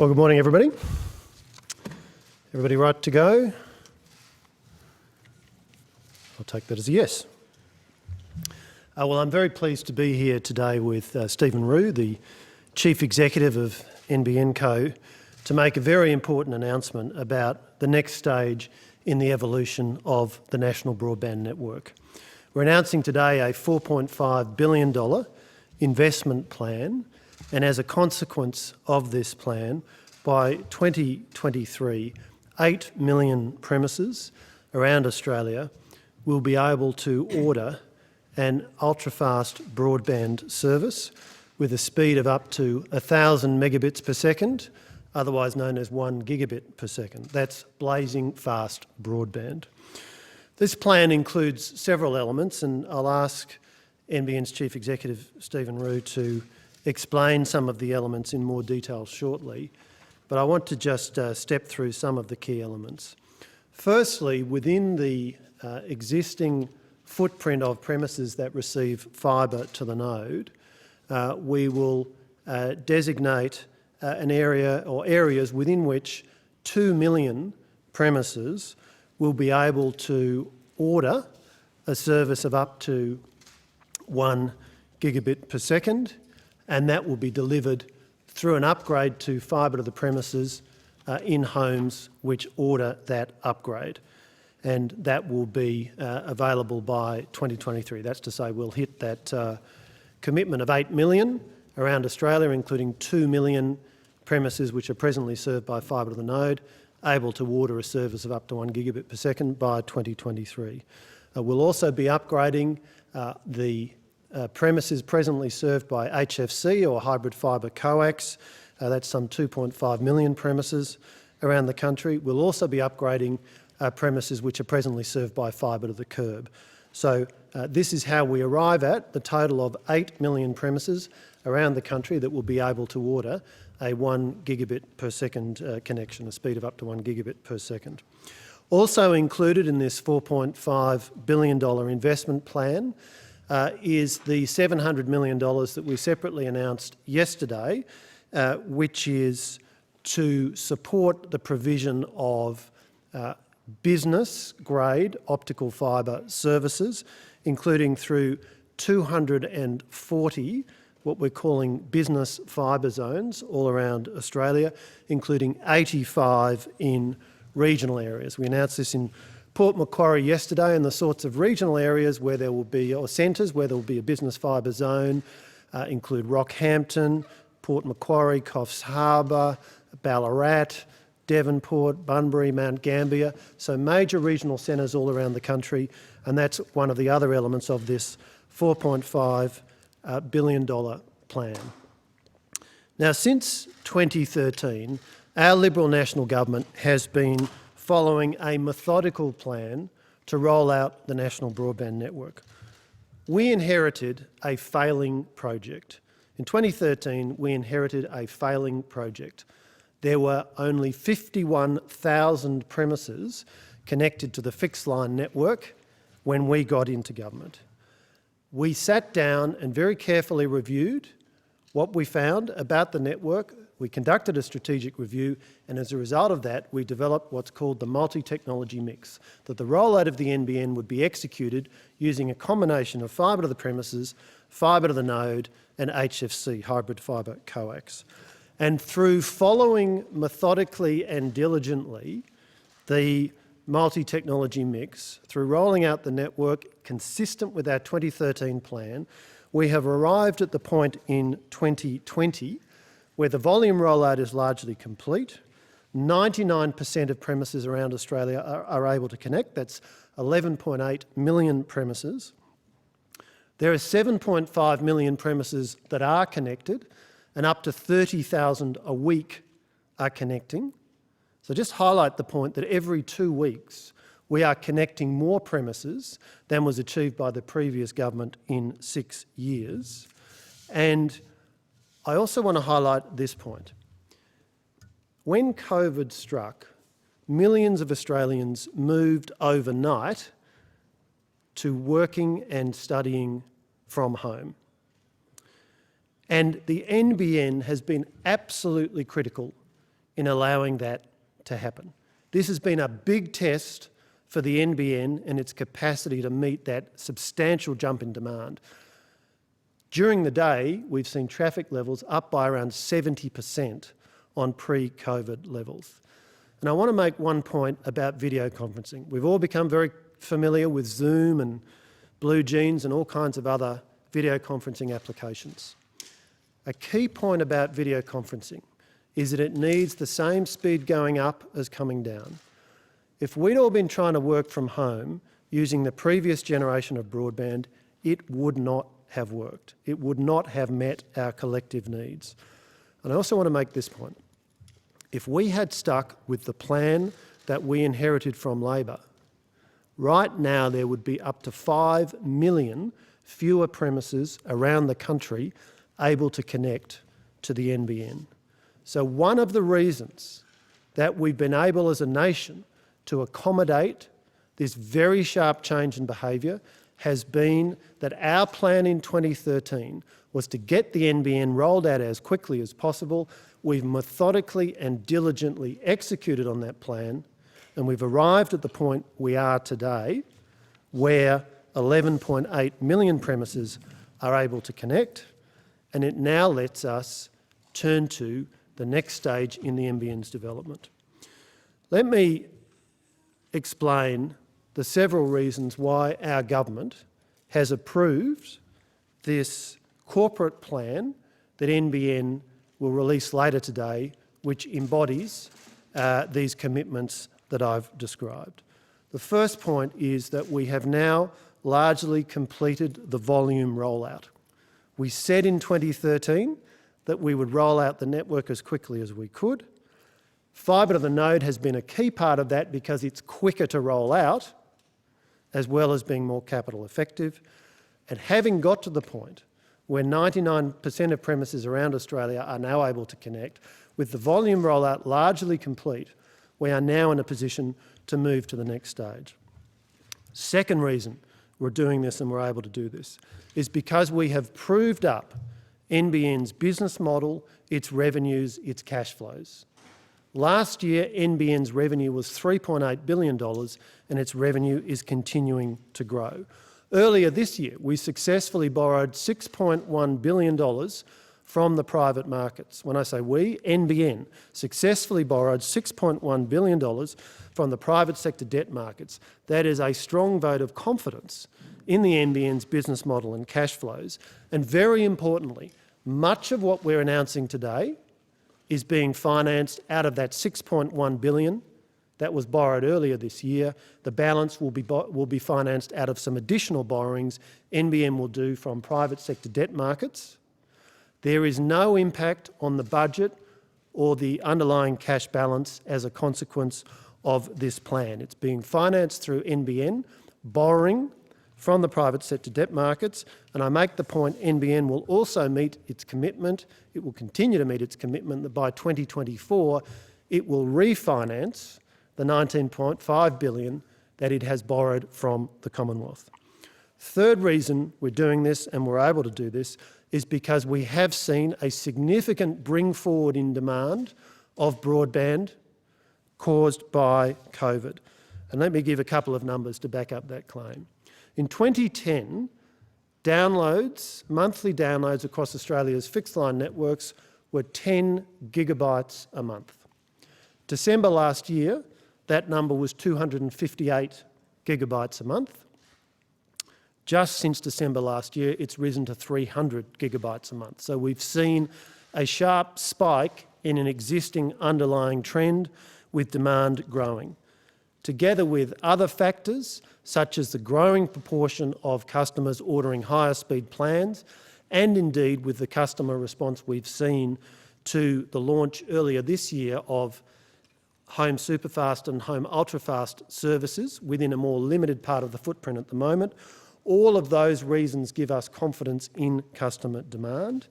Well, good morning, everybody. Everybody right to go? I'll take that as a yes. Well, I'm very pleased to be here today with Stephen Rue, the Chief Executive of NBN Co, to make a very important announcement about the next stage in the evolution of the national broadband network. We're announcing today a $4.5 billion investment plan, and as a consequence of this plan, by 2023, 8 million premises around Australia will be able to order an ultra-fast broadband service with a speed of up to 1,000 megabits per second, otherwise known as 1 gigabit per second. That's blazing fast broadband. This plan includes several elements, and I'll ask NBN's Chief Executive, Stephen Rue, to explain some of the elements in more detail shortly, but I want to just step through some of the key elements. Firstly, within the existing footprint of premises that receive fibre to the node, we will designate an area or areas within which 2 million premises will be able to order a service of up to 1 gigabit per second, and that will be delivered through an upgrade to fibre to the premises in homes which order that upgrade. And that will be available by 2023. That's to say we'll hit that commitment of 8 million around Australia, including 2 million premises which are presently served by fibre to the node, able to order a service of up to 1 gigabit per second by 2023. We'll also be upgrading the premises presently served by HFC or hybrid fibre coax. That's some 2.5 million premises around the country. We'll also be upgrading premises which are presently served by fibre to the curb. So this is how we arrive at the total of 8 million premises around the country that will be able to order a 1 gigabit per second connection, a speed of up to 1 gigabit per second. Also included in this $4.5 billion investment plan is the $700 million that we separately announced yesterday, which is to support the provision of business-grade optical fibre services, including through 240 what we're calling business fibre zones all around Australia, including 85 in regional areas. We announced this in Port Macquarie yesterday, and the sorts of regional areas where there will be, or centres where there will be a business fibre zone include Rockhampton, Port Macquarie, Coffs Harbour, Ballarat, Devonport, Bunbury, Mount Gambier, so major regional centres all around the country, and that's one of the other elements of this $4.5 billion plan. Now, since 2013, our Liberal National Government has been following a methodical plan to roll out the national broadband network. We inherited a failing project. In 2013, we inherited a failing project. There were only 51,000 premises connected to the fixed line network when we got into government. We sat down and very carefully reviewed what we found about the network. We conducted a strategic review, and as a result of that, we developed what's called the multi-technology mix, that the rollout of the NBN would be executed using a combination of fibre to the premises, fibre to the node, and HFC, hybrid fibre coax. And through following methodically and diligently the multi-technology mix, through rolling out the network consistent with our 2013 plan, we have arrived at the point in 2020 where the volume rollout is largely complete. 99% of premises around Australia are able to connect. That's 11.8 million premises. There are 7.5 million premises that are connected, and up to 30,000 a week are connecting. So just highlight the point that every 2 weeks we are connecting more premises than was achieved by the previous government in 6 years. And I also want to highlight this point. When COVID struck, millions of Australians moved overnight to working and studying from home. And the NBN has been absolutely critical in allowing that to happen. This has been a big test for the NBN and its capacity to meet that substantial jump in demand. During the day, we've seen traffic levels up by around 70% on pre-COVID levels. And I want to make one point about video conferencing. We've all become very familiar with Zoom and Blue Jeans and all kinds of other video conferencing applications. A key point about video conferencing is that it needs the same speed going up as coming down. If we'd all been trying to work from home using the previous generation of broadband, it would not have worked. It would not have met our collective needs. And I also want to make this point. If we had stuck with the plan that we inherited from Labor, right now there would be up to 5 million fewer premises around the country able to connect to the NBN. So one of the reasons that we've been able as a nation to accommodate this very sharp change in behaviour has been that our plan in 2013 was to get the NBN rolled out as quickly as possible. We've methodically and diligently executed on that plan, and we've arrived at the point we are today where 11.8 million premises are able to connect, and it now lets us turn to the next stage in the NBN's development. Let me explain the several reasons why our government has approved this corporate plan that NBN will release later today, which embodies these commitments that I've described. The first point is that we have now largely completed the volume rollout. We said in 2013 that we would roll out the network as quickly as we could. Fibre to the node has been a key part of that because it's quicker to roll out, as well as being more capital effective. And having got to the point where 99% of premises around Australia are now able to connect, with the volume rollout largely complete, we are now in a position to move to the next stage. Second reason we're doing this and we're able to do this is because we have proved up NBN's business model, its revenues, its cash flows. Last year, NBN's revenue was $3.8 billion and its revenue is continuing to grow. Earlier this year, we successfully borrowed $6.1 billion from the private markets. When I say we, NBN successfully borrowed $6.1 billion from the private sector debt markets. That is a strong vote of confidence in the NBN's business model and cash flows. And very importantly, much of what we're announcing today is being financed out of that $6.1 billion that was borrowed earlier this year. The balance will be financed out of some additional borrowings NBN will do from private sector debt markets. There is no impact on the budget or the underlying cash balance as a consequence of this plan. It's being financed through NBN, borrowing from the private sector debt markets, and I make the point NBN will also meet its commitment, it will continue to meet its commitment that by 2024 it will refinance the $19.5 billion that it has borrowed from the Commonwealth. Third reason we're doing this and we're able to do this is because we have seen a significant bring forward in demand of broadband caused by COVID. And let me give a couple of numbers to back up that claim. In 2010, monthly downloads across Australia's fixed line networks were 10 gigabytes a month. December last year, that number was 258 gigabytes a month. Just since December last year, it's risen to 300 gigabytes a month. So we've seen a sharp spike in an existing underlying trend with demand growing. Together with other factors, such as the growing proportion of customers ordering higher speed plans, and indeed with the customer response we've seen to the launch earlier this year of home superfast and home ultrafast services within a more limited part of the footprint at the moment, all of those reasons give us confidence in customer demand.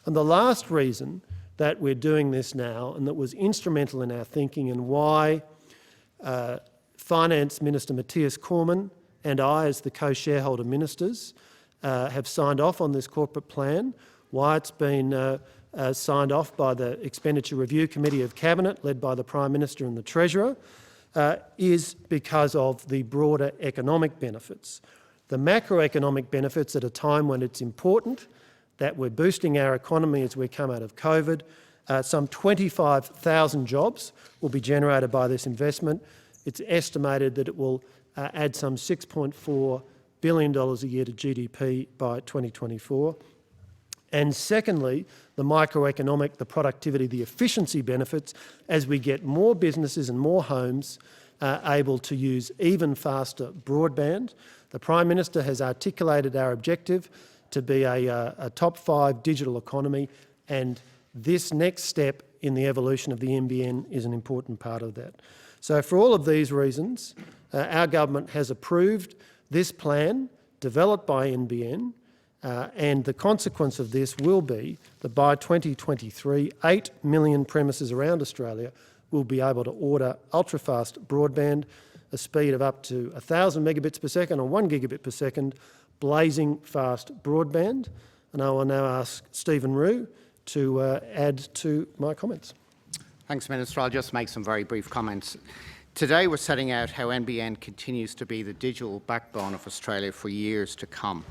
And the last reason that we're doing this now, and that was instrumental in our thinking and why Finance Minister Matthias Cormann and I, as the co-shareholder ministers, have signed off on this corporate plan, why it's been signed off by the Expenditure Review Committee of Cabinet, led by the Prime Minister and the Treasurer, is because of the broader economic benefits. The macroeconomic benefits at a time when it's important that we're boosting our economy as we come out of COVID. Some 25,000 jobs will be generated by this investment. It's estimated that it will add some $6.4 billion a year to GDP by 2024. And secondly, the microeconomic, the productivity, the efficiency benefits as we get more businesses and more homes able to use even faster broadband. The Prime Minister has articulated our objective to be a top 5 digital economy, and this next step in the evolution of the NBN is an important part of that. So for all of these reasons, our government has approved this plan developed by NBN, and the consequence of this will be that by 2023, 8 million premises around Australia will be able to order ultra-fast broadband, a speed of up to 1,000 megabits per second or 1 gigabit per second, blazing fast broadband. And I will now ask Stephen Rue to add to my comments. Thanks, Minister. I'll just make some very brief comments. Today we're setting out how NBN continues to be the digital backbone of Australia for years to come.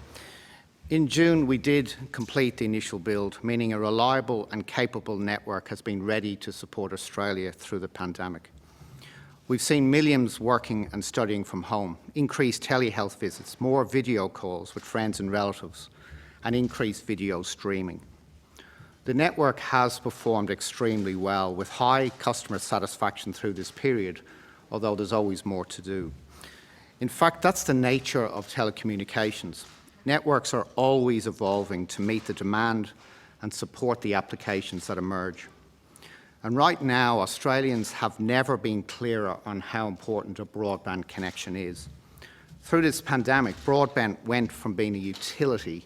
In June, we did complete the initial build, meaning a reliable and capable network has been ready to support Australia through the pandemic. We've seen millions working and studying from home, increased telehealth visits, more video calls with friends and relatives, and increased video streaming. The network has performed extremely well, with high customer satisfaction through this period, although there's always more to do. In fact, that's the nature of telecommunications. Networks are always evolving to meet the demand and support the applications that emerge. And right now, Australians have never been clearer on how important a broadband connection is. Through this pandemic, broadband went from being a utility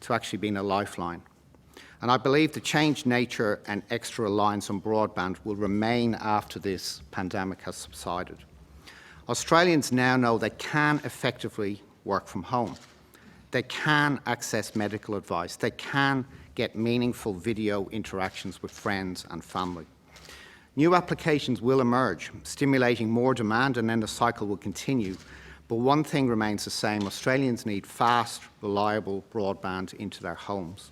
to actually being a lifeline. And I believe the changed nature and extra reliance on broadband will remain after this pandemic has subsided. Australians now know they can effectively work from home. They can access medical advice. They can get meaningful video interactions with friends and family. New applications will emerge, stimulating more demand, and then the cycle will continue. But one thing remains the same: Australians need fast, reliable broadband into their homes.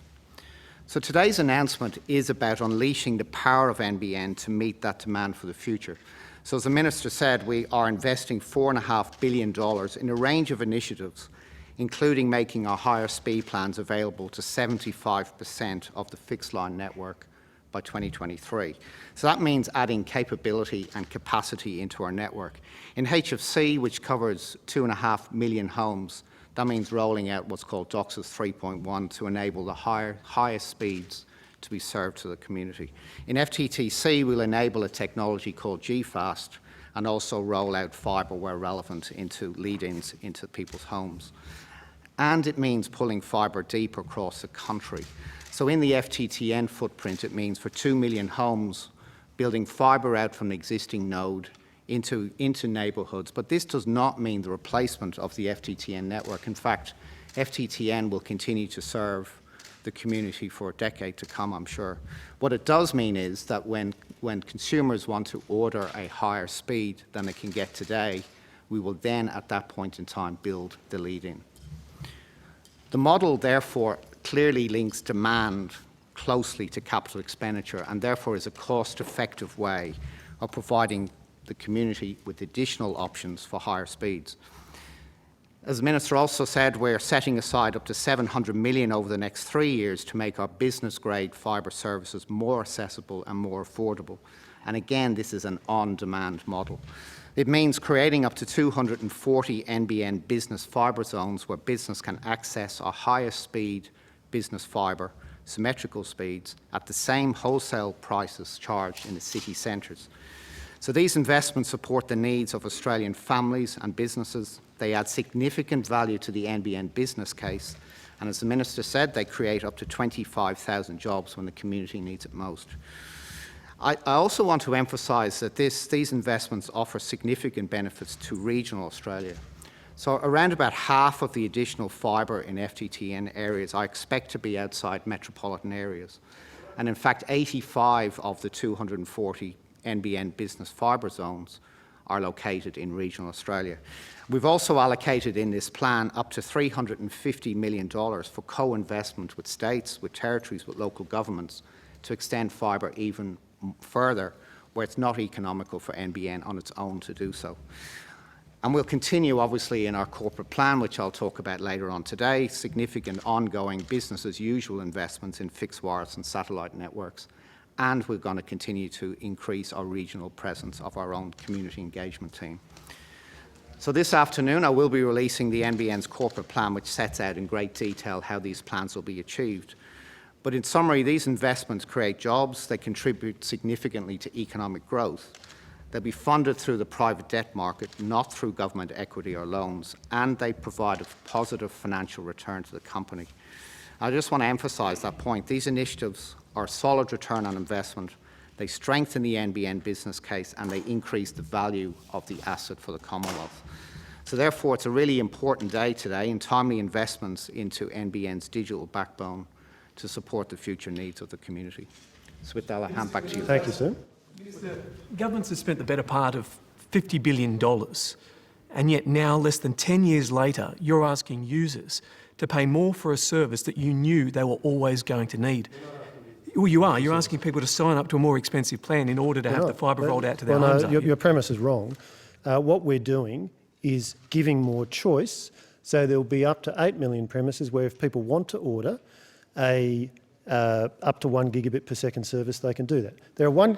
So today's announcement is about unleashing the power of NBN to meet that demand for the future. So as the Minister said, we are investing $4.5 billion in a range of initiatives, including making our higher speed plans available to 75% of the fixed line network by 2023. So that means adding capability and capacity into our network. In HFC, which covers 2.5 million homes, that means rolling out what's called DOCSIS 3.1 to enable the highest speeds to be served to the community. In FTTC, we'll enable a technology called GFast and also roll out fibre where relevant into lead-ins into people's homes. And it means pulling fibre deep across the country. So in the FTTN footprint, it means for 2 million homes, building fibre out from the existing node into neighbourhoods. But this does not mean the replacement of the FTTN network. In fact, FTTN will continue to serve the community for a decade to come, I'm sure. What it does mean is that when consumers want to order a higher speed than they can get today, we will then, at that point in time, build the lead-in. The model, therefore, clearly links demand closely to capital expenditure and therefore is a cost-effective way of providing the community with additional options for higher speeds. As the Minister also said, we're setting aside up to $700 million over the next 3 years to make our business-grade fibre services more accessible and more affordable. And again, this is an on-demand model. It means creating up to 240 NBN business fibre zones where business can access our highest speed business fibre, symmetrical speeds, at the same wholesale prices charged in the city centres. So these investments support the needs of Australian families and businesses. They add significant value to the NBN business case, and as the Minister said, they create up to 25,000 jobs when the community needs it most. I also want to emphasise that these investments offer significant benefits to regional Australia. So around about half of the additional fibre in FTTN areas I expect to be outside metropolitan areas. And in fact, 85 of the 240 NBN business fibre zones are located in regional Australia. We've also allocated in this plan up to $350 million for co-investment with states, with territories, with local governments to extend fibre even further where it's not economical for NBN on its own to do so. And we'll continue, obviously, in our corporate plan, which I'll talk about later on today, significant ongoing business as usual investments in fixed wireless and satellite networks. And we're going to continue to increase our regional presence of our own community engagement team. So this afternoon, I will be releasing the NBN's corporate plan, which sets out in great detail how these plans will be achieved. But in summary, these investments create jobs, they contribute significantly to economic growth. They'll be funded through the private debt market, not through government equity or loans, and they provide a positive financial return to the company. I just want to emphasise that point. These initiatives are a solid return on investment. They strengthen the NBN business case and they increase the value of the asset for the Commonwealth. So therefore, it's a really important day today in timely investments into NBN's digital backbone to support the future needs of the community. So with that, I'll hand back to you. Thank you, sir. Minister, governments have spent the better part of $50 billion, and yet now, less than 10 years later, you're asking users to pay more for a service that you knew they were always going to need. Well, you are. You're asking people to sign up to a more expensive plan in order to have the fibre rolled out to their homes. Your premise is wrong. What we're doing is giving more choice, so there'll be up to 8 million premises where if people want to order a up to 1 gigabit per second service, they can do that. There are one.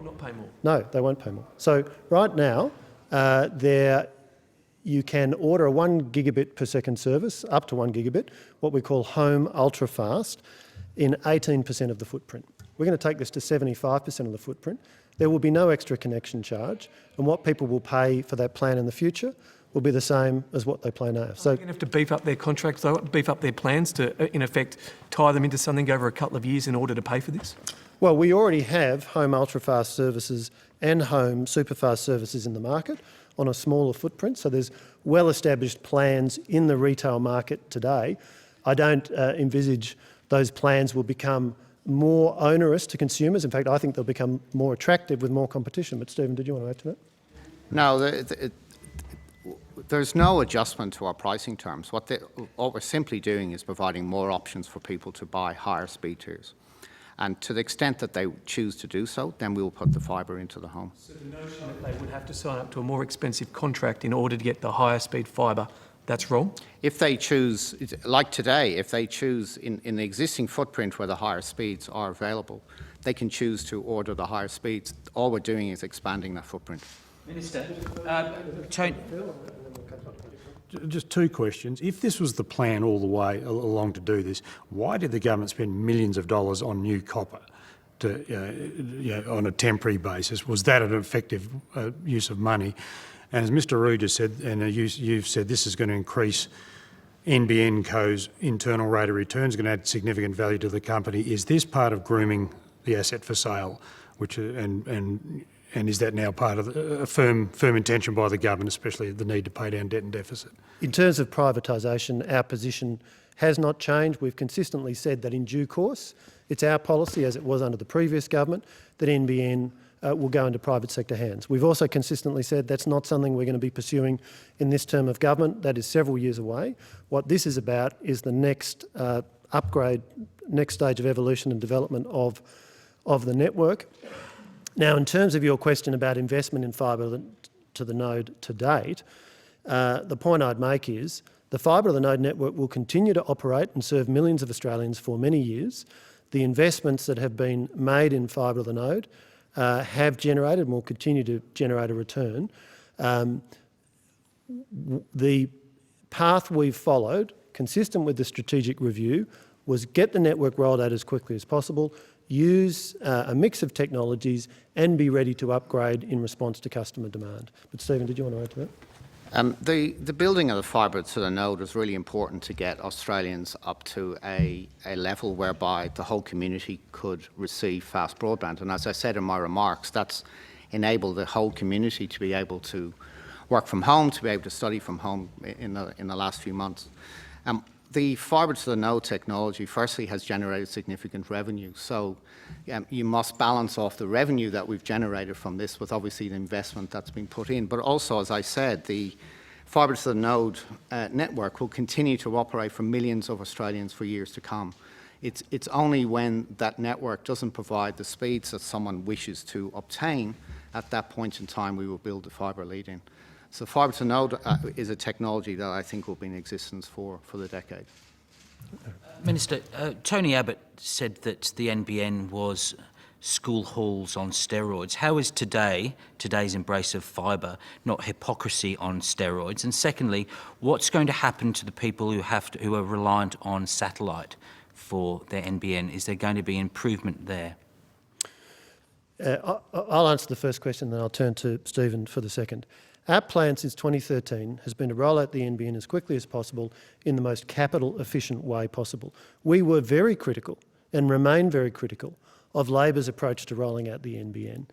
Not pay more. No, they won't pay more. So right now, you can order a 1 gigabit per second service, up to 1 gigabit, what we call home ultra fast, in 18% of the footprint. We're going to take this to 75% of the footprint. There will be no extra connection charge, and what people will pay for that plan in the future will be the same as what they pay now. So they're going to have to beef up their contracts, though, beef up their plans to, in effect, tie them into something over a couple of years in order to pay for this? Well, we already have home ultra-fast services and home super-fast services in the market on a smaller footprint, so there's well-established plans in the retail market today. I don't envisage those plans will become more onerous to consumers. In fact, I think they'll become more attractive with more competition. But Stephen, did you want to add to that? No, there's no adjustment to our pricing terms. What we're simply doing is providing more options for people to buy higher speed tiers. And to the extent that they choose to do so, then we'll put the fibre into the home. So the notion that they would have to sign up to a more expensive contract in order to get the higher speed fibre, that's wrong? If they choose, like today, if they choose in the existing footprint where the higher speeds are available, they can choose to order the higher speeds. All we're doing is expanding that footprint. Minister, Just two questions. If this was the plan all the way along to do this, why did the government spend millions of dollars on new copper on a temporary basis? Was that an effective use of money? And as Mr Roo just said, and you've said, this is going to increase NBN Co's internal rate of return, is going to add significant value to the company. Is this part of grooming the asset for sale, and is that now part of a firm intention by the government, especially the need to pay down debt and deficit? In terms of privatisation, our position has not changed. We've consistently said that in due course, it's our policy, as it was under the previous government, that NBN will go into private sector hands. We've also consistently said that's not something we're going to be pursuing in this term of government. That is several years away. What this is about is the next upgrade, next stage of evolution and development of the network. Now, in terms of your question about investment in fibre to the node to date, the point I'd make is the fibre to the node network will continue to operate and serve millions of Australians for many years. The investments that have been made in fibre to the node have generated and will continue to generate a return. The path we've followed, consistent with the strategic review, was get the network rolled out as quickly as possible, use a mix of technologies and be ready to upgrade in response to customer demand. But Stephen, did you want to add to that? The building of the fibre to the node is really important to get Australians up to a level whereby the whole community could receive fast broadband. And as I said in my remarks, that's enabled the whole community to be able to work from home, to be able to study from home in the last few months. The fibre to the node technology firstly has generated significant revenue. So you must balance off the revenue that we've generated from this with obviously the investment that's been put in. But also, as I said, the fibre to the node network will continue to operate for millions of Australians for years to come. It's only when that network doesn't provide the speeds that someone wishes to obtain, at that point in time we will build the fibre lead in. So fibre to node is a technology that I think will be in existence for the decade. Minister, Tony Abbott said that the NBN was school halls on steroids. How is today's embrace of fibre, not hypocrisy on steroids? And secondly, what's going to happen to the people who are reliant on satellite for their NBN? Is there going to be improvement there? I'll answer the first question, then I'll turn to Stephen for the second. Our plan since 2013 has been to roll out the NBN as quickly as possible in the most capital efficient way possible. We were very critical and remain very critical of Labor's approach to rolling out the NBN.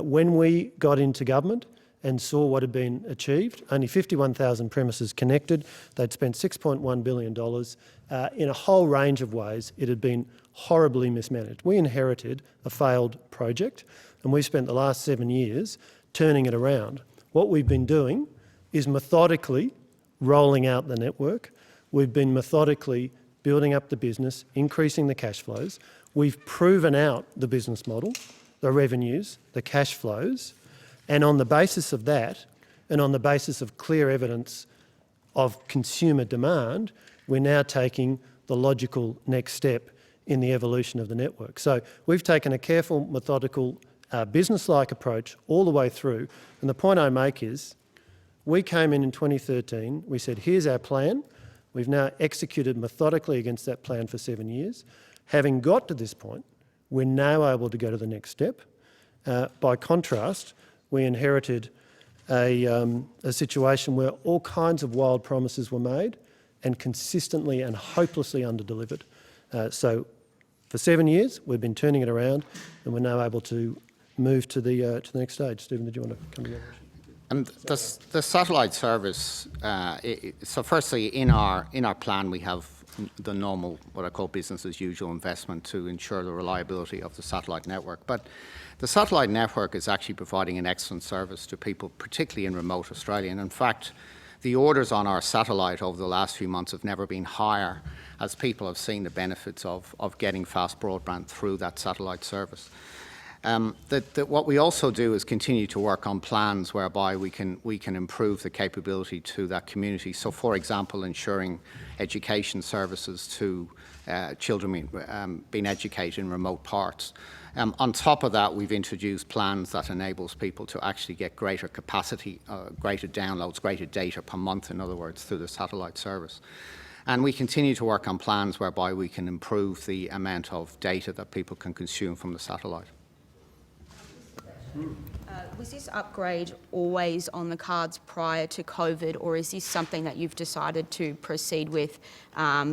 When we got into government and saw what had been achieved, only 51,000 premises connected, they'd spent $6.1 billion. In a whole range of ways, it had been horribly mismanaged. We inherited a failed project and we spent the last 7 years turning it around. What we've been doing is methodically rolling out the network. We've been methodically building up the business, increasing the cash flows. We've proven out the business model, the revenues, the cash flows, and on the basis of that, and on the basis of clear evidence of consumer demand, we're now taking the logical next step in the evolution of the network. So we've taken a careful, methodical, business-like approach all the way through. And the point I make is, we came in 2013, we said, here's our plan. We've now executed methodically against that plan for 7 years. Having got to this point, we're now able to go to the next step. By contrast, we inherited a situation where all kinds of wild promises were made and consistently and hopelessly under-delivered. So for 7 years, we've been turning it around and we're now able to move to the next stage. Stephen, did you want to come together? And the satellite service, so firstly, in our plan, we have the normal, what I call business as usual investment to ensure the reliability of the satellite network. But the satellite network is actually providing an excellent service to people, particularly in remote Australia. And in fact, the orders on our satellite over the last few months have never been higher, as people have seen the benefits of getting fast broadband through that satellite service. What we also do is continue to work on plans whereby we can improve the capability to that community. So, for example, ensuring education services to children being educated in remote parts. On top of that, we've introduced plans that enables people to actually get greater capacity, greater downloads, greater data per month, in other words, through the satellite service. And we continue to work on plans whereby we can improve the amount of data that people can consume from the satellite. Was this upgrade always on the cards prior to COVID, or is this something that you've decided to proceed with,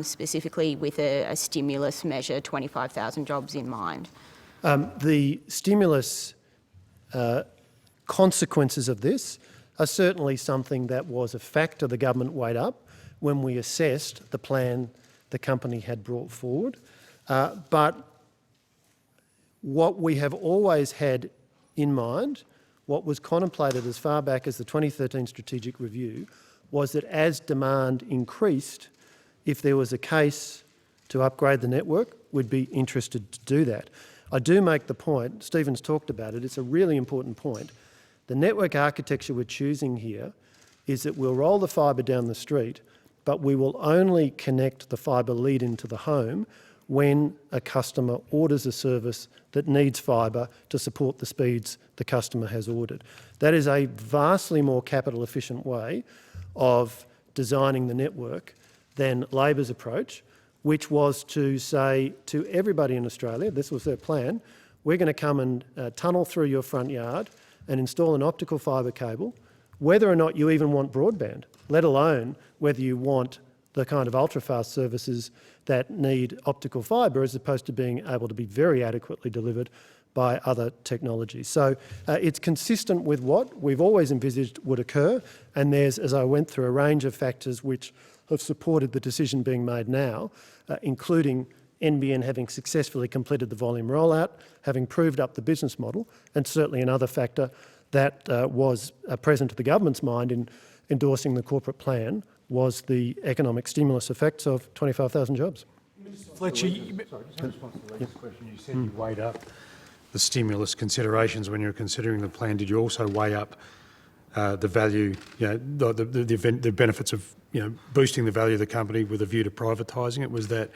specifically with a stimulus measure, 25,000 jobs in mind? The stimulus consequences of this are certainly something that was a factor the government weighed up when we assessed the plan the company had brought forward. But what we have always had in mind, what was contemplated as far back as the 2013 strategic review, was that as demand increased, if there was a case to upgrade the network, we'd be interested to do that. I do make the point, Stephen's talked about it, it's a really important point. The network architecture we're choosing here is that we'll roll the fibre down the street, but we will only connect the fibre lead into the home when a customer orders a service that needs fibre to support the speeds the customer has ordered. That is a vastly more capital efficient way of designing the network than Labor's approach, which was to say to everybody in Australia, this was their plan, we're going to come and tunnel through your front yard and install an optical fibre cable, whether or not you even want broadband, let alone whether you want the kind of ultra-fast services that need optical fibre as opposed to being able to be very adequately delivered by other technologies. So it's consistent with what we've always envisaged would occur, and there's, as I went through, a range of factors which have supported the decision being made now, including NBN having successfully completed the volume rollout, having proved up the business model, and certainly another factor that was present to the government's mind in endorsing the corporate plan was the economic stimulus effects of 25,000 jobs. Fletcher, Sorry, just in response to the latest question, you said you weighed up the stimulus considerations when you were considering the plan. Did you also weigh up the value, the benefits of, boosting the value of the company with a view to privatising it? Was that,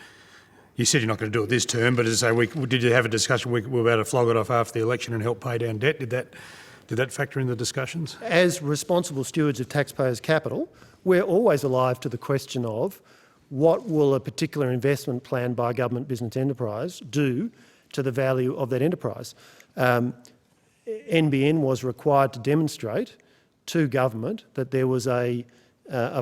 you said you're not going to do it this term, but as I say, did you have a discussion, we're about to flog it off after the election and help pay down debt? Did that factor in the discussions? As responsible stewards of taxpayers' capital, we're always alive to the question of what will a particular investment plan by a government business enterprise do to the value of that enterprise. NBN was required to demonstrate to government that there was a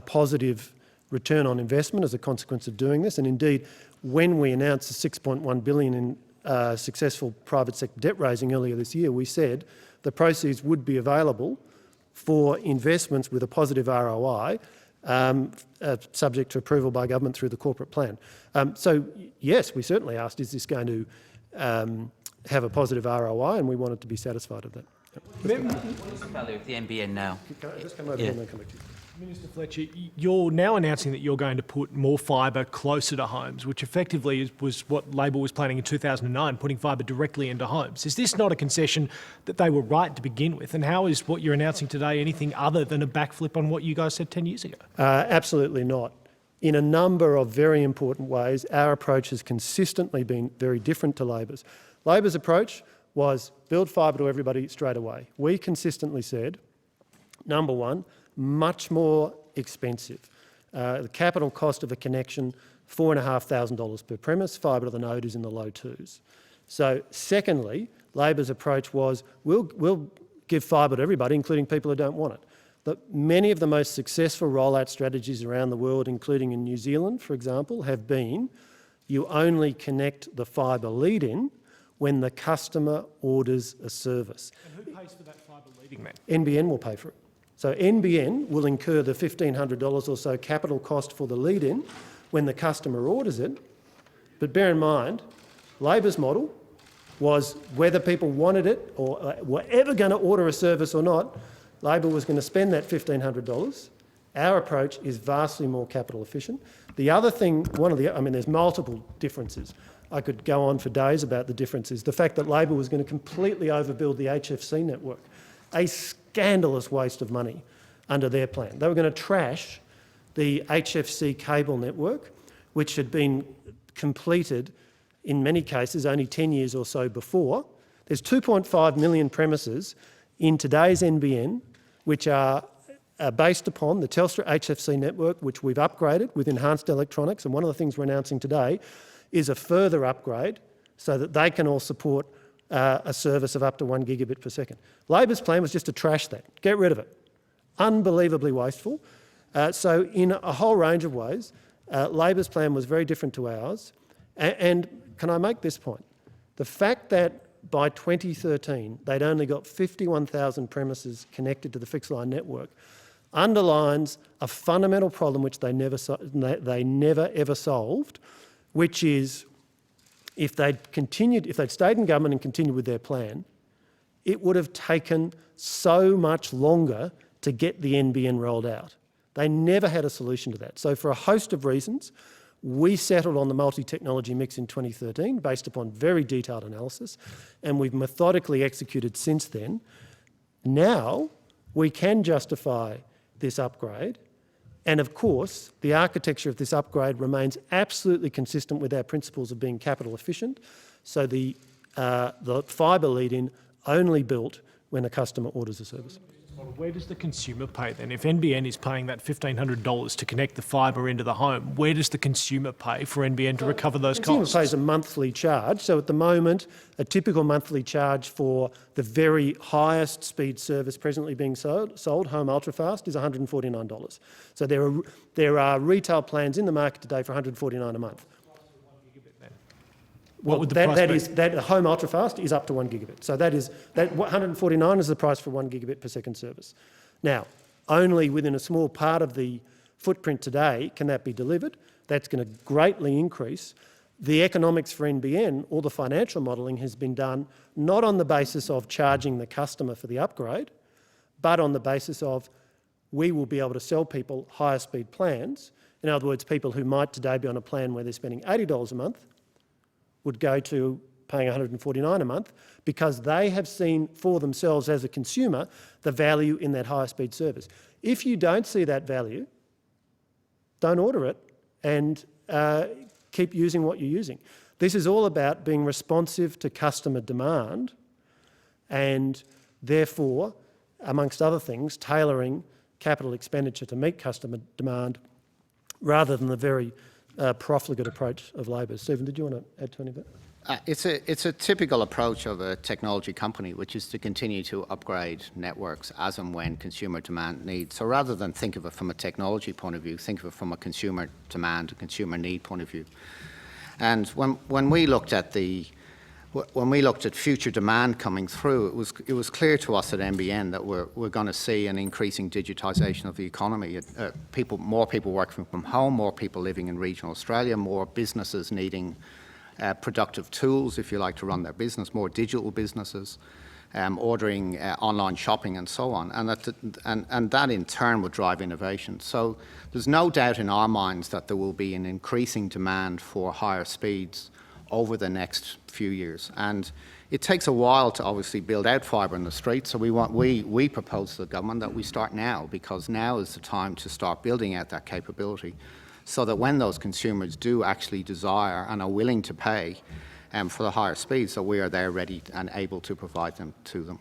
positive return on investment as a consequence of doing this, and indeed when we announced the $6.1 billion in successful private sector debt raising earlier this year, we said the proceeds would be available for investments with a positive ROI, subject to approval by government through the corporate plan. So yes, we certainly asked, is this going to have a positive ROI, and we wanted to be satisfied of that. What is the value of the NBN now? Just come over here and then come back to you. Minister Fletcher, you're now announcing that you're going to put more fibre closer to homes, which effectively was what Labor was planning in 2009, putting fibre directly into homes. Is this not a concession that they were right to begin with? And how is what you're announcing today anything other than a backflip on what you guys said 10 years ago? Absolutely not. In a number of very important ways, our approach has consistently been very different to Labor's. Labor's approach was build fibre to everybody straight away. We consistently said, number one, much more expensive. The capital cost of a connection, $4,500 per premise, fibre to the node is in the low twos. So secondly, Labor's approach was we'll give fibre to everybody, including people who don't want it. Many of the most successful rollout strategies around the world, including in New Zealand, for example, have been you only connect the fibre lead-in when the customer orders a service. And who pays for that fibre leading then? NBN will pay for it. So NBN will incur the $1,500 or so capital cost for the lead-in when the customer orders it. But bear in mind, Labor's model was whether people wanted it or were ever going to order a service or not, Labor was going to spend that $1,500. Our approach is vastly more capital efficient. The other thing, there's multiple differences. I could go on for days about the differences. The fact that Labor was going to completely overbuild the HFC network, a scandalous waste of money under their plan. They were going to trash the HFC cable network, which had been completed in many cases only 10 years or so before. There's 2.5 million premises in today's NBN which are based upon the Telstra HFC network, which we've upgraded with enhanced electronics, and one of the things we're announcing today is a further upgrade so that they can all support a service of up to 1 gigabit per second. Labor's plan was just to trash that, get rid of it. Unbelievably wasteful. So in a whole range of ways, Labor's plan was very different to ours. And can I make this point? The fact that by 2013 they'd only got 51,000 premises connected to the fixed line network underlines a fundamental problem which they never ever solved, which is if they'd stayed in government and continued with their plan, it would have taken so much longer to get the NBN rolled out. They never had a solution to that. So for a host of reasons, we settled on the multi-technology mix in 2013 based upon very detailed analysis, and we've methodically executed since then. Now we can justify this upgrade, and of course the architecture of this upgrade remains absolutely consistent with our principles of being capital efficient, so the fibre lead-in only built when a customer orders a service. Where does the consumer pay then? If NBN is paying that $1,500 to connect the fibre into the home, where does the consumer pay for NBN to recover those costs? The consumer pays a monthly charge. So at the moment, a typical monthly charge for the very highest speed service presently being sold, Home Ultrafast, is $149. So there are retail plans in the market today for $149 a month. What would the price be? That Home Ultrafast is up to 1 gigabit. So that $149 is the price for 1 gigabit per second service. Now, only within a small part of the footprint today, can that be delivered? That's going to greatly increase. The economics for NBN, or the financial modelling, has been done not on the basis of charging the customer for the upgrade, but on the basis of we will be able to sell people higher speed plans. In other words, people who might today be on a plan where they're spending $80 a month would go to paying $149 a month because they have seen for themselves as a consumer the value in that higher speed service. If you don't see that value, don't order it and keep using what you're using. This is all about being responsive to customer demand and therefore, amongst other things, tailoring capital expenditure to meet customer demand rather than the very profligate approach of Labor. Stephen, did you want to add to any of that? It's a typical approach of a technology company, which is to continue to upgrade networks as and when consumer demand needs. So rather than think of it from a technology point of view, think of it from a consumer demand, a consumer need point of view. And when we looked at future demand coming through, it was clear to us at NBN that we're going to see an increasing digitisation of the economy. More people working from home, more people living in regional Australia, more businesses needing productive tools, if you like, to run their business, more digital businesses, ordering online shopping and so on, and that in turn would drive innovation. So there's no doubt in our minds that there will be an increasing demand for higher speeds over the next few years, and it takes a while to obviously build out fibre in the street. So we propose to the government that we start now, because now is the time to start building out that capability, so that when those consumers do actually desire and are willing to pay for the higher speeds, so we are there ready and able to provide them to them.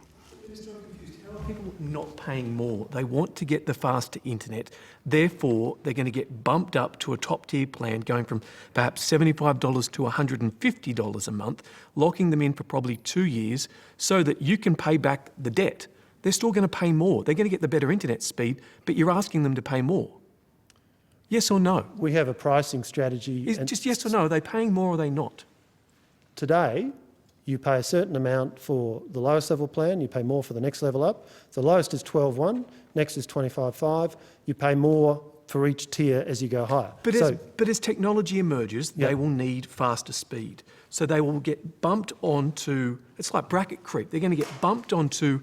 How are people not paying more? They want to get the faster internet. Therefore, they're going to get bumped up to a top-tier plan going from perhaps $75 to $150 a month, locking them in for probably 2 years so that you can pay back the debt. They're still going to pay more. They're going to get the better internet speed, but you're asking them to pay more. Yes or no? We have a pricing strategy. Just yes or no, are they paying more or are they not? Today, you pay a certain amount for the lowest level plan, you pay more for the next level up. The lowest is 12.1, next is 25.5. You pay more for each tier as you go higher. But as technology emerges, they will need faster speed. So they will get bumped onto, it's like bracket creep, they're going to get bumped onto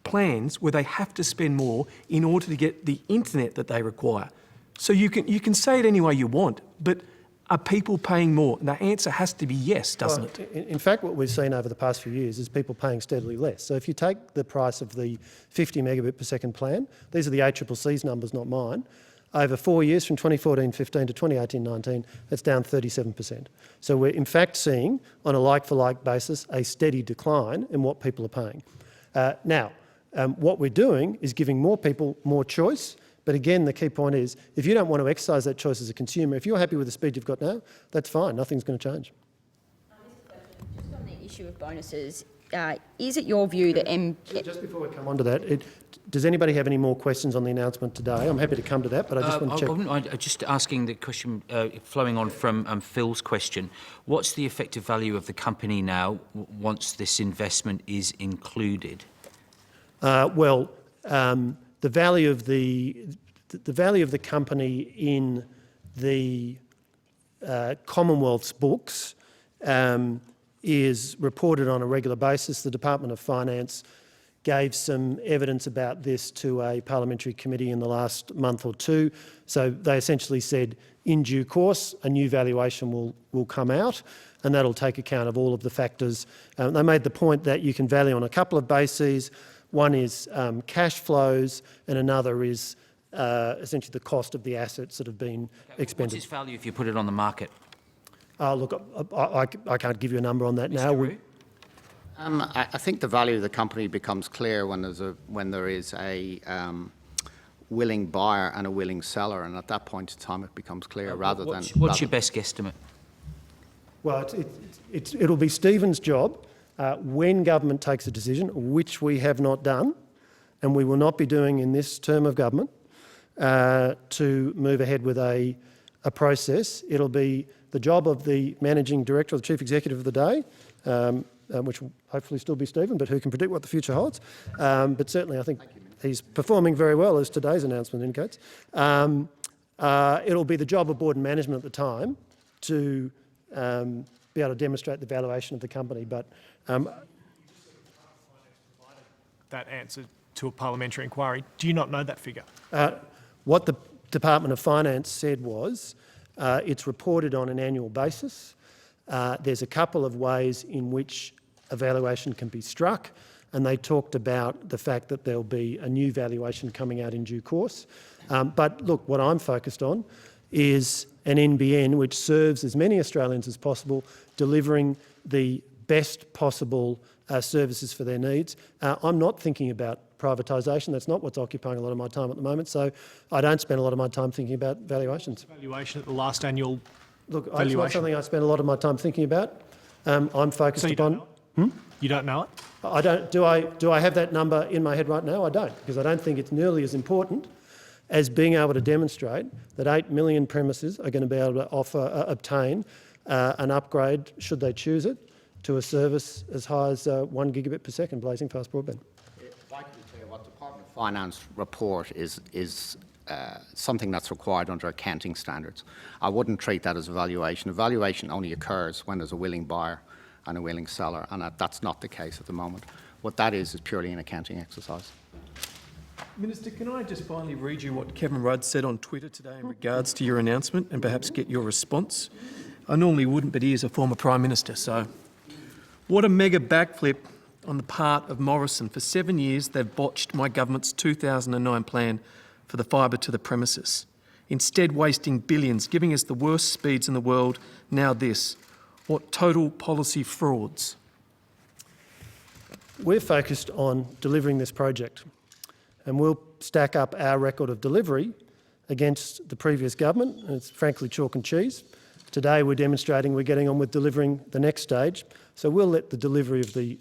plans where they have to spend more in order to get the internet that they require. So you can say it any way you want, but are people paying more? And the answer has to be yes, doesn't it? In fact, what we've seen over the past few years is people paying steadily less. So if you take the price of the 50 megabit per second plan, these are the ACCC's numbers, not mine, over 4 years from 2014-15 to 2018-19, that's down 37%. So we're in fact seeing, on a like-for-like basis, a steady decline in what people are paying. What we're doing is giving more people more choice. But again, the key point is, if you don't want to exercise that choice as a consumer, if you're happy with the speed you've got now, that's fine, nothing's going to change. Just on the issue of bonuses, is it your view that Just before we come on to that, does anybody have any more questions on the announcement today? I'm happy to come to that, but I just want to check. I wouldn't mind just asking the question, flowing on from Phil's question, what's the effective value of the company now once this investment is included? The value of the company in the Commonwealth's books is reported on a regular basis. The Department of Finance gave some evidence about this to a parliamentary committee in the last month or two. So they essentially said, in due course, a new valuation will come out, and that'll take account of all of the factors. They made the point that you can value on a couple of bases. One is cash flows, and another is essentially the cost of the assets that have been expended. What's its value if you put it on the market? Look, I can't give you a number on that now. I think the value of the company becomes clear when there is a willing buyer and a willing seller, and at that point in time it becomes clear What's your best guesstimate? Well, it'll be Stephen's job when government takes a decision, which we have not done, and we will not be doing in this term of government, to move ahead with a process. It'll be the job of the managing director or the chief executive of the day, which will hopefully still be Stephen, but who can predict what the future holds. But certainly I think he's performing very well, as today's announcement indicates. it'll be the job of board and management at the time to be able to demonstrate the valuation of the company. But that answer to a parliamentary inquiry. Do you not know that figure? what the Department of Finance said was it's reported on an annual basis. There's a couple of ways in which a valuation can be struck, and they talked about the fact that there'll be a new valuation coming out in due course. But look, what I'm focused on is an NBN which serves as many Australians as possible, delivering the best possible services for their needs. I'm not thinking about privatisation. That's not what's occupying a lot of my time at the moment. So I don't spend a lot of my time thinking about valuations. Valuation at the last annual Look, it's valuation. not something I spend a lot of my time thinking about. I'm focused So you upon... don't know it? You don't know it? I don't. Do I have that number in my head right now? I don't, because I don't think it's nearly as important as being able to demonstrate that 8 million premises are going to be able to obtain an upgrade, should they choose it, to a service as high as 1 gigabit per second blazing fast broadband. If I can be clear, what the Department of Finance report is something that's required under accounting standards. I wouldn't treat that as a valuation. A valuation only occurs when there's a willing buyer and a willing seller, and that's not the case at the moment. What that is purely an accounting exercise. Minister, can I just finally read you what Kevin Rudd said on Twitter today in regards to your announcement and perhaps get your response? I normally wouldn't, but he is a former Prime Minister, so... What a mega backflip on the part of Morrison. For 7 years, they've botched my government's 2009 plan for the fibre to the premises, instead wasting billions, giving us the worst speeds in the world. Now this. What total policy frauds. We're focused on delivering this project, and we'll stack up our record of delivery against the previous government, and it's frankly chalk and cheese. Today we're demonstrating we're getting on with delivering the next stage, so we'll let the delivery of the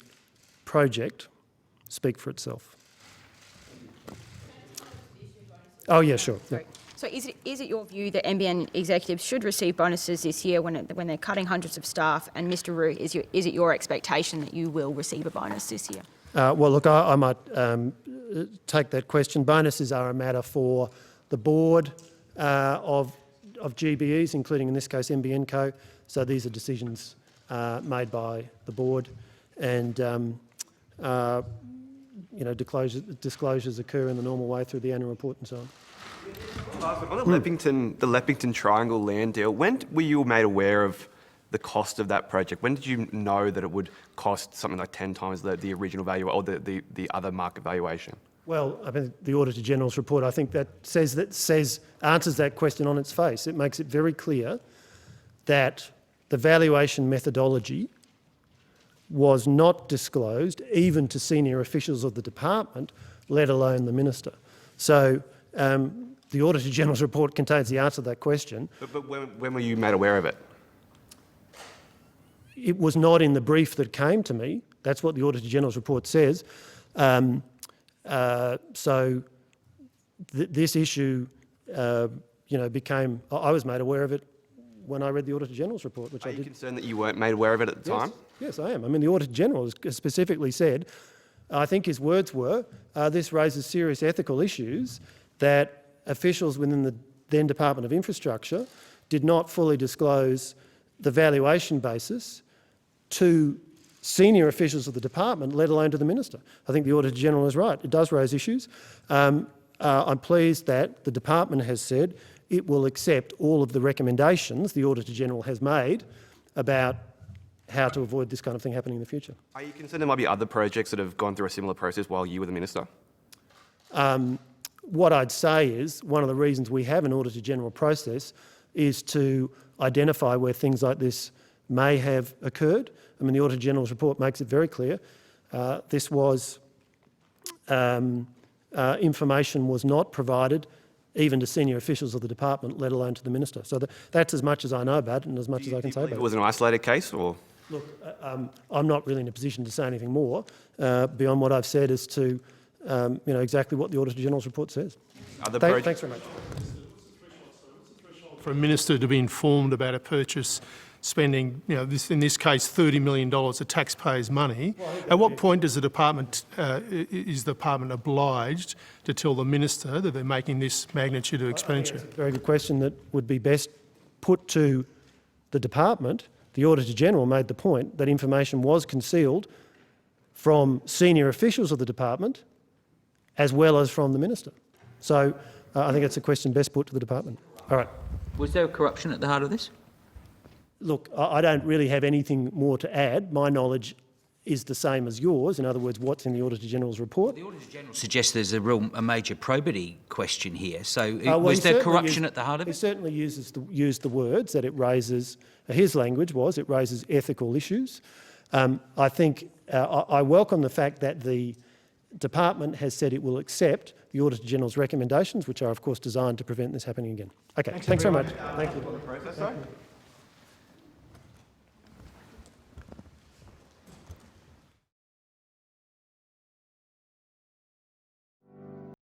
project speak for itself. Oh yeah, sure. Yeah. So is it your view that NBN executives should receive bonuses this year when they're cutting hundreds of staff? And Mr Rue, is it your expectation that you will receive a bonus this year? Well, look, I might take that question. Bonuses are a matter for the board of GBEs, including in this case NBN Co. So these are decisions made by the board, and disclosures occur in the normal way through the annual report and so on. On the Leppington Triangle land deal, when were you made aware of the cost of that project? When did you know that it would cost something like 10 times the original value or the other market valuation? Well, I mean, the Auditor General's report, I think that answers that question on its face. It makes it very clear that the valuation methodology was not disclosed even to senior officials of the department, let alone the minister. So the Auditor General's report contains the answer to that question. But when were you made aware of it? It was not in the brief that came to me. That's what the Auditor General's report says. This issue, became... I was made aware of it when I read the Auditor General's report, which I did. Are you concerned that you weren't made aware of it at the time? Yes, I am. I mean, the Auditor General has specifically said, I think his words were, this raises serious ethical issues that officials within the then Department of Infrastructure did not fully disclose the valuation basis to senior officials of the department, let alone to the minister. I think the Auditor General is right. It does raise issues. I'm pleased that the department has said it will accept all of the recommendations the Auditor General has made about how to avoid this kind of thing happening in the future. Are you concerned there might be other projects that have gone through a similar process while you were the minister? What I'd say is one of the reasons we have an Auditor General process is to identify where things like this may have occurred. I mean, the Auditor General's report makes it very clear. This was information was not provided even to senior officials of the department, let alone to the minister. So that's as much as I know about it and as much as I can say about it. It was an isolated case, or? Look, I'm not really in a position to say anything more beyond what I've said as to exactly what the Auditor General's report says. Thanks very much. For a minister to be informed about a purchase spending, in this case, $30 million of taxpayers' money. At what point does the department obliged to tell the minister that they're making this magnitude of expenditure? That's a very good question that would be best put to the department. The Auditor-General made the point that information was concealed from senior officials of the department as well as from the minister. So I think it's a question best put to the department. All right. Was there corruption at the heart of this? Look, I don't really have anything more to add. My knowledge is the same as yours. In other words, what's in the Auditor-General's report. The Auditor-General suggests there's a major probity question here. So Well, was there corruption at the heart of He it? certainly used the words that it raises, his language was, it raises ethical issues. I think I welcome the fact that the department has said it will accept the Auditor-General's recommendations, which are of course designed to prevent this happening again. Okay, thanks very much. Thank you.